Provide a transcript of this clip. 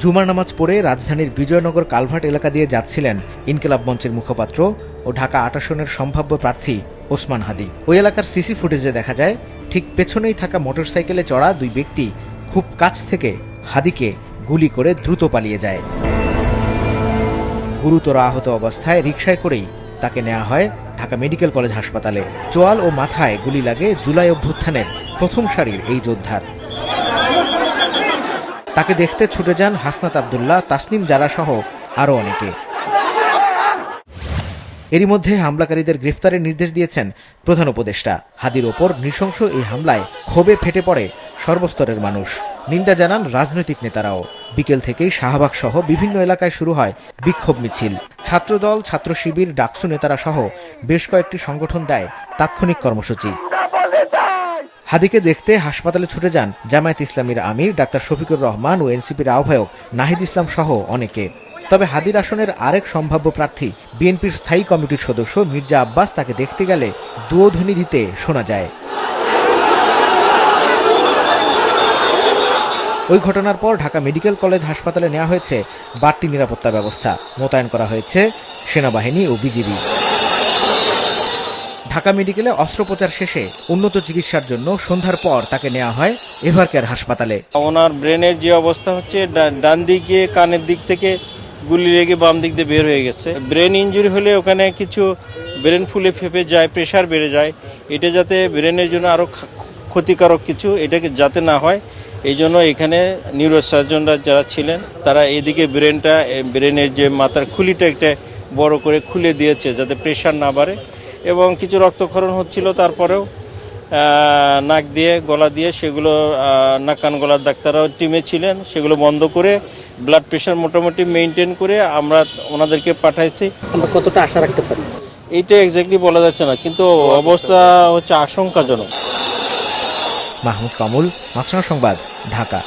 জুমার নামাজ পড়ে রাজধানীর বিজয়নগর কালভার্ট এলাকা দিয়ে যাচ্ছিলেন ইনকিলাব মঞ্চের মুখপাত্র ও ঢাকা ৮ আসনের সম্ভাব্য প্রার্থী ওসমান হাদি। ওই এলাকার সিসি ফুটেজে দেখা যায় ঠিক পেছনেই থাকা মোটরসাইকেলে চড়া দুই ব্যক্তি খুব কাছ থেকে হাদিকে গুলি করে দ্রুত পালিয়ে যায়। গুরুতর আহত অবস্থায় রিকশায় করেই তাকে নেওয়া হয় ঢাকা মেডিকেল কলেজ হাসপাতালে। চোয়াল ও মাথায় গুলি লাগে জুলাই অভ্যুত্থানের প্রথম সারির এই যোদ্ধার। তাকে দেখতে ছুটে যান হাসনাত আব্দুল্লাহ, তাসনিম জারা সহ আরও অনেকে। এরই মধ্যে হামলাকারীদের গ্রেফতারের নির্দেশ দিয়েছেন প্রধান উপদেষ্টা। হাদির ওপর নৃশংস এই হামলায় ক্ষোভে ফেটে পড়ে সর্বস্তরের মানুষ। নিন্দা জানান রাজনৈতিক নেতারাও। বিকেল থেকেই শাহবাগ সহ বিভিন্ন এলাকায় শুরু হয় বিক্ষোভ মিছিল। ছাত্রদল, ছাত্র শিবির, ডাকসু নেতারা সহ বেশ কয়েকটি সংগঠন দেয় তাৎক্ষণিক কর্মসূচি। হাদিকে দেখতে হাসপাতালে ছুটে যান জামায়াত ইসলামীর আমির ডাক্তার শফিকুর রহমান ও এনসিপির আহ্বায়ক নাহিদ ইসলাম সহ অনেকে। তবে হাদির আসনের আরেক সম্ভাব্য প্রার্থী বিএনপির স্থায়ী কমিটির সদস্য মির্জা আব্বাস তাকে দেখতে গেলে দুয়োধ্বনি দিতে শোনা যায়। ওই ঘটনার পর ঢাকা মেডিকেল কলেজ হাসপাতালে নেওয়া হয়েছে বাড়তি নিরাপত্তা ব্যবস্থা। মোতায়েন করা হয়েছে সেনাবাহিনী ও বিজিবি। ঢাকা মেডিকেলে অস্ত্রোপচার শেষে উন্নত চিকিৎসার জন্য সন্ধ্যার পর তাকে নেওয়া হয় এভারকেয়ার হাসপাতালে। ওনার ব্রেনের যে অবস্থা হচ্ছে, ডান দিকে কানের দিক থেকে গুলি লেগে বাম দিক দিয়ে বের হয়ে গেছে। ব্রেন ইনজুরি হলে ওখানে কিছু ব্রেন ফুলে ফেপে যায়, প্রেশার বেড়ে যায়। এটা যাতে ব্রেনের জন্য আরও ক্ষতিকারক কিছু এটাকে যাতে না হয়, এই জন্য এখানে নিউরোসার্জনরা যারা ছিলেন তারা এদিকে ব্রেনের যে মাথার খুলিটা একটা বড় করে খুলে দিয়েছে যাতে প্রেশার না বাড়ে। এবং কিছু রক্তক্ষরণ হচ্ছিল, তারপরেও নাক দিয়ে গলা দিয়ে সেগুলো নাক কান গলার ডাক্তাররাও টিমে ছিলেন, সেগুলো বন্ধ করে ব্লাড প্রেশার মোটামুটি মেনটেন করে আমরা ওনাদেরকে পাঠাইছি। আমরা কতটা আশা রাখতে পারি এইটা এক্স্যাক্টলি বলা যাচ্ছে না, কিন্তু অবস্থা হচ্ছে আশঙ্কাজনক। মাহমুদ কামুল, মাছরাঙা সংবাদ, ঢাকা।